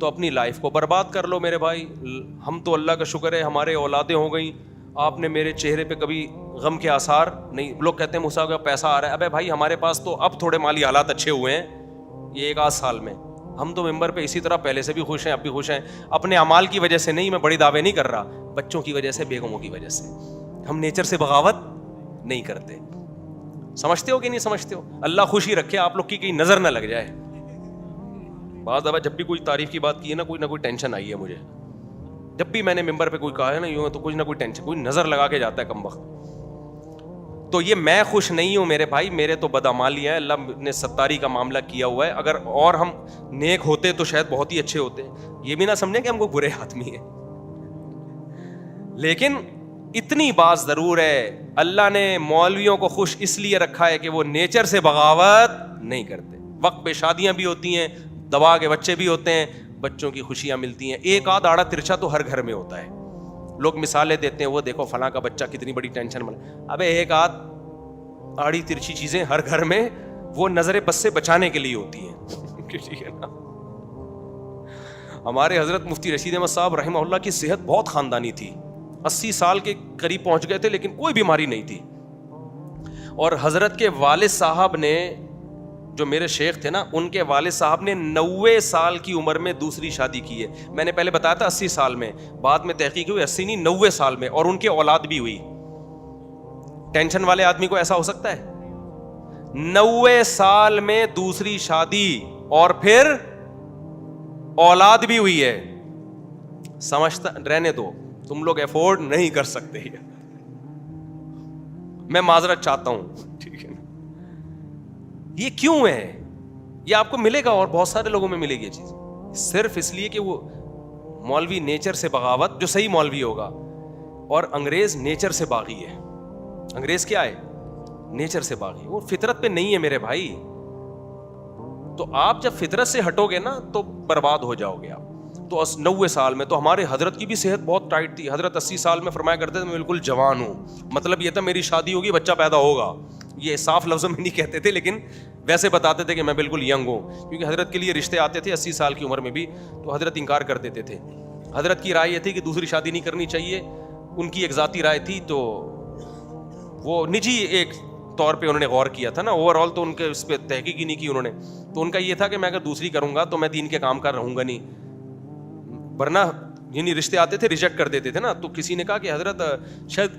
تو اپنی لائف کو برباد کر لو میرے بھائی. ہم تو اللہ کا شکر ہے ہمارے اولادیں ہو گئیں, آپ نے میرے چہرے پہ کبھی غم کے آثار نہیں. لوگ کہتے ہیں موسیٰ کا پیسہ آ رہا ہے, ابے بھائی ہمارے پاس تو اب تھوڑے مالی حالات اچھے ہوئے ہیں یہ 1 آدھ سال میں. ہم تو ممبر پہ اسی طرح پہلے سے بھی خوش ہیں, اب بھی خوش ہیں, اپنے اعمال کی وجہ سے نہیں, میں بڑی دعوے نہیں کر رہا, بچوں کی وجہ سے, بیگموں کی وجہ سے. ہم نیچر سے بغاوت نہیں کرتے. سمجھتے ہو کہ نہیں سمجھتے ہو؟ اللہ خوشی رکھے آپ لوگ کی کہیں نظر نہ لگ جائے. بعض دفعہ جب بھی کوئی تعریف کی بات کی ہے نا, کوئی نہ کوئی ٹینشن آئی ہے مجھے. جب بھی میں نے ممبر پہ کوئی کہا ہے نا یوں, تو کچھ نہ کوئی ٹینشن, کوئی نظر لگا کے جاتا ہے کم وقت. تو یہ میں خوش نہیں ہوں میرے بھائی, میرے تو بدعمالی ہیں, اللہ نے ستاری کا معاملہ کیا ہوا ہے. اگر اور ہم نیک ہوتے تو شاید بہت ہی اچھے ہوتے. یہ بھی نہ سمجھیں کہ ہم کو برے آدمی ہیں, لیکن اتنی بات ضرور ہے, اللہ نے مولویوں کو خوش اس لیے رکھا ہے کہ وہ نیچر سے بغاوت نہیں کرتے. وقت پہ شادیاں بھی ہوتی ہیں, دوا کے بچے بھی ہوتے ہیں, بچوں کی خوشیاں ملتی ہیں. ایک آدھ آڑا ترچا تو ہر گھر میں ہوتا ہے. لوگ مثالیں دیتے ہیں, وہ دیکھو فلاں کا بچہ کتنی بڑی ٹینشن میں. ابے ایک آدھ آڑی ترچی چیزیں ہر گھر میں وہ نظر بد سے بچانے کے لیے ہوتی ہیں. ٹھیک ہے نا. ہمارے حضرت مفتی رشید احمد صاحب رحمہ اللہ کی صحت بہت خاندانی تھی, 80 سال کے قریب پہنچ گئے تھے, لیکن کوئی بیماری نہیں تھی. اور حضرت کے والد صاحب نے, جو میرے شیخ تھے نا, ان کے والد صاحب نے 90 سال کی عمر میں دوسری شادی کی ہے. میں نے پہلے بتایا تھا 80 سال میں, بعد میں تحقیق ہوئی 80 نہیں 90 سال میں, اور ان کے اولاد بھی ہوئی. ٹینشن والے آدمی کو ایسا ہو سکتا ہے؟ 90 سال میں دوسری شادی اور پھر اولاد بھی ہوئی ہے. سمجھتا رہنے دو, تم لوگ افورڈ نہیں کر سکتے, میں معذرت چاہتا ہوں. ٹھیک ہے, یہ کیوں ہے؟ یہ آپ کو ملے گا اور بہت سارے لوگوں میں ملے گی یہ چیز, صرف اس لیے کہ وہ مولوی نیچر سے بغاوت, جو صحیح مولوی ہوگا, اور انگریز نیچر سے باغی ہے. انگریز کیا ہے؟ نیچر سے باغی, وہ فطرت پہ نہیں ہے میرے بھائی. تو آپ جب فطرت سے ہٹو گے نا تو برباد ہو جاؤ گے آپ. تو 90 سال میں تو ہمارے حضرت کی بھی صحت بہت ٹائٹ تھی. حضرت 80 سال میں فرمایا کرتے تھے میں بالکل جوان ہوں. مطلب یہ تھا میری شادی ہوگی, بچہ پیدا ہوگا. یہ صاف لفظوں میں نہیں کہتے تھے, لیکن ویسے بتاتے تھے کہ میں بالکل ینگ ہوں. کیونکہ حضرت کے لیے رشتے آتے تھے 80 سال کی عمر میں بھی, تو حضرت انکار کر دیتے تھے. حضرت کی رائے یہ تھی کہ دوسری شادی نہیں کرنی چاہیے. ان کی ایک ذاتی رائے تھی, تو وہ نجی ایک طور پہ انہوں نے غور کیا تھا نا, اوور آل تو ان کے اس پہ تحقیق ہی نہیں کی انہوں نے. تو ان کا یہ تھا کہ میں اگر دوسری کروں گا تو میں دین کے کام کر رہوں گا نہیں, ورنہ یعنی رشتے آتے تھے ریجیکٹ کر دیتے تھے نا. تو کسی نے کہا کہ حضرت شاید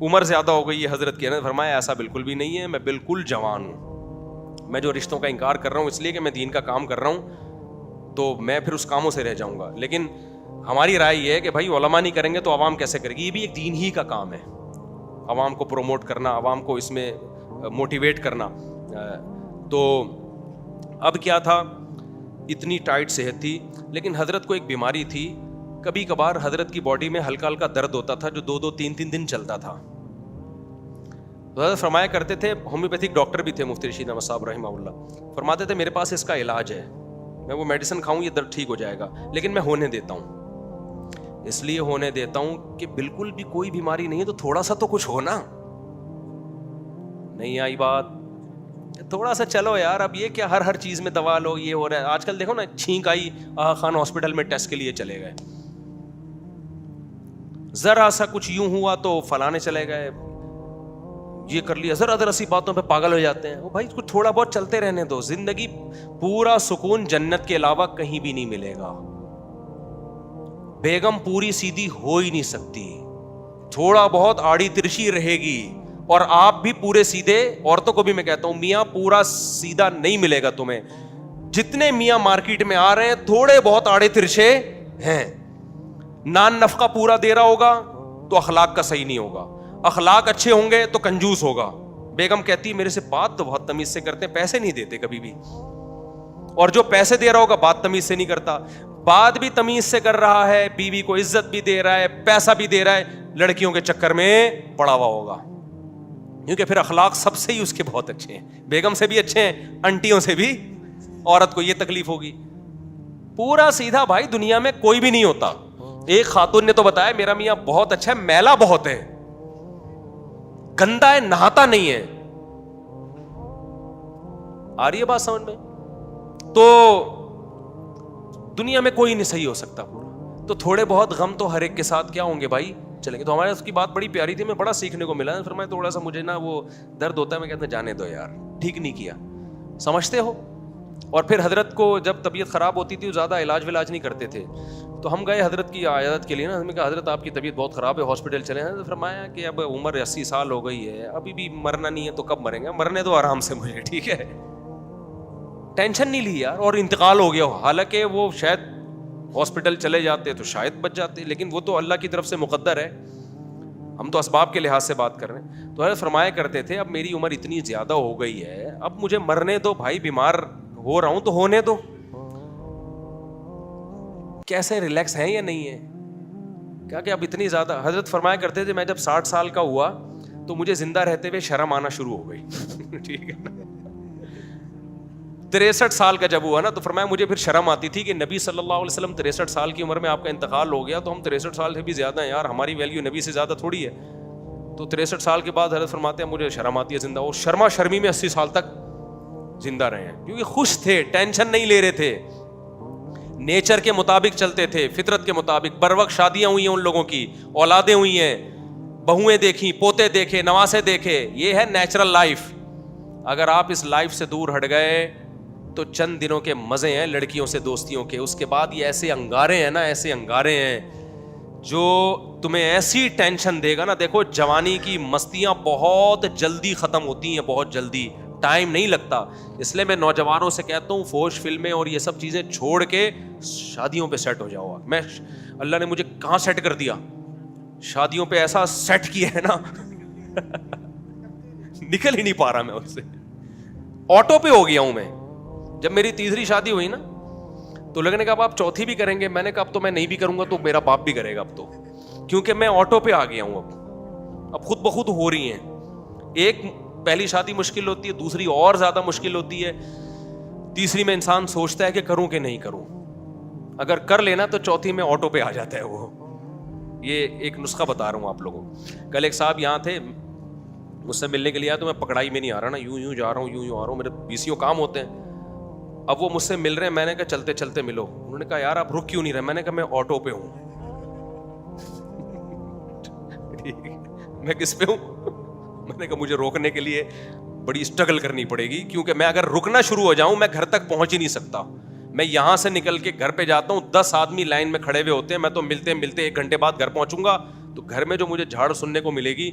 عمر زیادہ ہو گئی ہے حضرت کی. فرمایا ایسا بالکل بھی نہیں ہے, میں بالکل جوان ہوں. میں جو رشتوں کا انکار کر رہا ہوں اس لیے کہ میں دین کا کام کر رہا ہوں, تو میں پھر اس کاموں سے رہ جاؤں گا. لیکن ہماری رائے یہ ہے کہ بھائی علماء نہیں کریں گے تو عوام کیسے کرے گی. یہ بھی ایک دین ہی کا کام ہے, عوام کو پروموٹ کرنا, عوام کو اس میں موٹیویٹ کرنا. تو اب کیا تھا, اتنی ٹائٹ صحت تھی, لیکن حضرت کو ایک بیماری تھی. کبھی کبھار حضرت کی باڈی میں ہلکا ہلکا درد ہوتا تھا جو 2-2 3-3 دن چلتا تھا. تو حضرت فرمایا کرتے تھے, ہومیوپیتھک ڈاکٹر بھی تھے مفتی رشید احمد صاحب رحمہ اللہ, فرماتے تھے میرے پاس اس کا علاج ہے, میں وہ میڈیسن کھاؤں یہ درد ٹھیک ہو جائے گا, لیکن میں ہونے دیتا ہوں. اس لیے ہونے دیتا ہوں کہ بالکل بھی کوئی بیماری نہیں ہے تو تھوڑا سا تو کچھ ہونا. نہیں آئی بات, تھوڑا سا چلو یار. اب یہ کیا ہر چیز میں دوا لو, یہ ہو رہا ہے آج کل. دیکھو نا, چھینک آئی خان ہاسپٹل میں ٹیسٹ کے لیے چلے گئے, ذرا سا کچھ یوں ہوا تو فلانے چلے گئے, یہ کر لیا, ذرا سی باتوں پہ پاگل ہو جاتے ہیں. وہ بھائی کچھ تھوڑا بہت چلتے رہنے دو. زندگی پورا سکون جنت کے علاوہ کہیں بھی نہیں ملے گا. بیگم پوری سیدھی ہو ہی نہیں سکتی, تھوڑا بہت آڑی ترشی رہے گی. اور آپ بھی پورے سیدھے, عورتوں کو بھی میں کہتا ہوں میاں پورا سیدھا نہیں ملے گا تمہیں. جتنے میاں مارکیٹ میں آ رہے ہیں تھوڑے بہت آڑے ترشے ہیں. نان نفقہ پورا دے رہا ہوگا تو اخلاق کا صحیح نہیں ہوگا, اخلاق اچھے ہوں گے تو کنجوس ہوگا. بیگم کہتی ہے میرے سے بات تو بہت تمیز سے کرتے ہیں, پیسے نہیں دیتے کبھی بھی. اور جو پیسے دے رہا ہوگا بات تمیز سے نہیں کرتا, بات بھی تمیز سے کر رہا ہے, بیوی کو عزت بھی دے رہا ہے, پیسہ بھی دے رہا ہے, لڑکیوں کے چکر میں پڑا ہوا ہوگا. کیونکہ پھر اخلاق سب سے ہی اس کے بہت اچھے ہیں, بیگم سے بھی اچھے ہیں, انٹیوں سے بھی. عورت کو یہ تکلیف ہوگی. پورا سیدھا بھائی دنیا میں کوئی بھی نہیں ہوتا. ایک خاتون نے تو بتایا میرا میاں بہت اچھا ہے, میلا بہت ہے, گندا ہے, نہاتا نہیں ہے. آ رہی ہے بات سمجھ میں؟ تو دنیا میں کوئی نہیں صحیح ہو سکتا پورا, تو تھوڑے بہت غم تو ہر ایک کے ساتھ کیا ہوں گے بھائی, چلیں گے. تو ہمارے اس کی بات بڑی پیاری تھی, میں بڑا سیکھنے کو ملا. فرمایا تھوڑا سا مجھے نا وہ درد ہوتا ہے, میں کہتا ہوں جانے دو یار, ٹھیک نہیں کیا, سمجھتے ہو. اور پھر حضرت کو جب طبیعت خراب ہوتی تھی, زیادہ علاج نہیں کرتے تھے, تو ہم گئے حضرت کی عیادت کے لیے نا. ہم نے کہا حضرت آپ کی طبیعت بہت خراب ہے, ہاسپٹل چلے ہیں. فرمایا کہ اب عمر 80 سال ہو گئی ہے, ابھی بھی مرنا نہیں ہے تو کب مریں گے, مرنے دو آرام سے مجھے, ٹھیک ہے, ٹینشن نہیں لی یار. اور انتقال ہو گیا ہو, حالانکہ وہ شاید ہاسپٹل چلے جاتے تو شاید بچ جاتے, لیکن وہ تو اللہ کی طرف سے مقدر ہے, ہم تو اسباب کے لحاظ سے بات کر رہے ہیں. تو حضرت فرمایا کرتے تھے اب میری عمر اتنی زیادہ ہو گئی ہے, اب مجھے مرنے دو بھائی, بیمار ہو رہا ہوں تو ہونے دو. کیسے ریلیکس ہیں یا نہیں ہے, کیا کہ اب اتنی زیادہ. حضرت فرمایا کرتے تھے میں جب 60 سال کا ہوا تو مجھے زندہ رہتے ہوئے شرم آنا شروع ہو گئی. ٹھیک ہے, 63 سال کا جب ہوا نا تو فرمایا مجھے پھر شرم آتی تھی کہ نبی صلی اللہ علیہ وسلم 63 سال کی عمر میں آپ کا انتقال ہو گیا, تو ہم 63 سال سے بھی زیادہ ہیں یار, ہماری ویلیو نبی سے زیادہ تھوڑی ہے. تو 63 سال کے بعد حضرت فرماتے ہیں مجھے شرم آتی ہے زندہ. اور شرما شرمی میں 80 سال تک زندہ رہے ہیں, کیونکہ خوش تھے, ٹینشن نہیں لے رہے تھے, نیچر کے مطابق چلتے تھے, فطرت کے مطابق. بر وقت شادیاں ہوئی ہیں ان لوگوں کی, اولادیں ہوئی ہیں, بہویں دیکھی, پوتے دیکھے, نواسے دیکھے, یہ ہے نیچرل لائف. اگر آپ اس لائف سے دور ہٹ گئے تو چند دنوں کے مزے ہیں لڑکیوں سے دوستیوں کے, اس کے بعد یہ ایسے انگارے ہیں نا, ایسے انگارے ہیں جو تمہیں ایسی ٹینشن دے گا نا. دیکھو جوانی کی مستیاں بہت جلدی ختم ہوتی ہیں, بہت جلدی, ٹائم نہیں لگتا. اس لیے میں نوجوانوں سے کہتا ہوں فوش فلمیں اور یہ سب چیزیں چھوڑ کے شادیوں پہ سیٹ ہو جاؤ. میں اللہ نے مجھے کہاں سیٹ کر دیا, شادیوں پہ ایسا سیٹ کیا ہے نا نکل ہی نہیں پا رہا میں اس سے, آٹو پہ ہو گیا ہوں میں. جب میری تیسری شادی ہوئی نا تو لوگوں نے کہا آپ چوتھی بھی کریں گے, میں نے کہا اب تو میں نہیں بھی کروں گا تو میرا باپ بھی کرے گا اب تو, کیونکہ میں آٹو پہ آ گیا ہوں. اب خود بخود ہو رہی ہیں. ایک پہلی شادی مشکل ہوتی ہے, دوسری اور زیادہ مشکل ہوتی ہے, تیسری میں انسان سوچتا ہے کہ کروں کہ نہیں کروں. اگر کر لینا تو چوتھی میں آٹو پہ آ جاتا ہے وہ. یہ ایک نسخہ بتا رہا ہوں آپ لوگوں. کل ایک صاحب یہاں تھے, مجھ سے ملنے کے لیے آیا, تو میں پکڑائی میں نہیں آ رہا نا, یوں جا رہا ہوں, یوں آ رہا ہوں, میرے 20 کام ہوتے ہیں. اب وہ مجھ سے مل رہے ہیں, میں نے کہا چلتے چلتے ملو. انہوں نے کہا یار آپ رک کیوں نہیں رہے, میں نے کہا میں آٹو پہ ہوں. میں کس پہ ہوں, میں نے کہا مجھے روکنے کے لیے بڑی اسٹرگل کرنی پڑے گی, کیونکہ میں اگر رکنا شروع ہو جاؤں میں گھر تک پہنچ ہی نہیں سکتا. میں یہاں سے نکل کے گھر پہ جاتا ہوں, 10 آدمی لائن میں کھڑے ہوئے ہوتے ہیں, میں تو ملتے 1 گھنٹے بعد گھر پہنچوں گا. تو گھر میں جو مجھے جھاڑ سننے کو ملے گی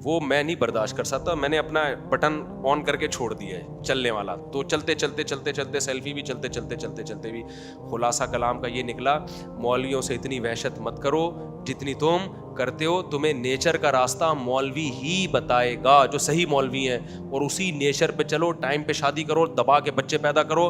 وہ میں نہیں برداشت کر سکتا. میں نے اپنا بٹن آن کر کے چھوڑ دیا ہے چلنے والا. تو چلتے چلتے سیلفی بھی چلتے بھی خلاصہ کلام کا یہ نکلا, مولویوں سے اتنی وحشت مت کرو جتنی تم کرتے ہو. تمہیں نیچر کا راستہ مولوی ہی بتائے گا جو صحیح مولوی ہیں, اور اسی نیچر پہ چلو. ٹائم پہ شادی کرو, دبا کے بچے پیدا کرو,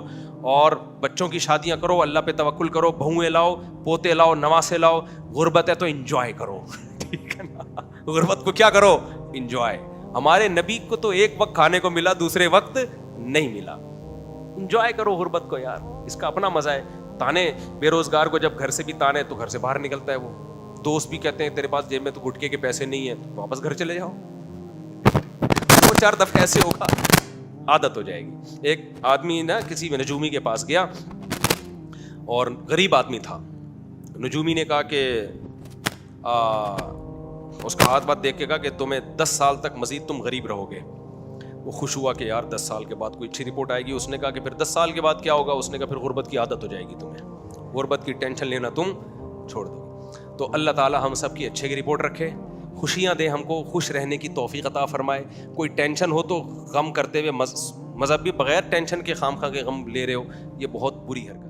اور بچوں کی شادیاں کرو, اللہ پہ توکل کرو, بہویں لاؤ, پوتے لاؤ, نواسے لاؤ. غربت ہے تو انجوائے کرو, ٹھیک ہے نا, غربت کو کیا کرو, انجوائے. ہمارے نبی کو تو ایک وقت کھانے کو ملا, دوسرے وقت نہیں ملا. انجوائے کرو غربت کو یار, اس کا اپنا مزہ ہے. تانے بے روزگار کو جب گھر سے بھی تانے تو گھر سے باہر نکلتا ہے وہ. دوست بھی کہتے ہیں تیرے پاس جیب میں تو گٹکے کے پیسے نہیں ہیں, تو واپس گھر چلے جاؤ. 2-4 دفعہ ایسے ہوگا, عادت ہو جائے گی. ایک آدمی نا کسی نجومی کے پاس گیا, اور غریب آدمی تھا. نجومی نے کہا کہ اس کا ہاتھ بات دیکھ کے کہا کہ تمہیں 10 سال تک مزید تم غریب رہو گے. وہ خوش ہوا کہ یار 10 سال کے بعد کوئی اچھی رپورٹ آئے گی. اس نے کہا کہ پھر 10 سال کے بعد کیا ہوگا. اس نے کہا پھر غربت کی عادت ہو جائے گی تمہیں, غربت کی ٹینشن لینا تم چھوڑ دو. تو اللہ تعالیٰ ہم سب کی اچھے کی رپورٹ رکھے, خوشیاں دے, ہم کو خوش رہنے کی توفیق عطا فرمائے. کوئی ٹینشن ہو تو غم کرتے ہوئے مذہبی بغیر ٹینشن کے خام خواہ کے غم لے رہے ہو, یہ بہت بری حرکت.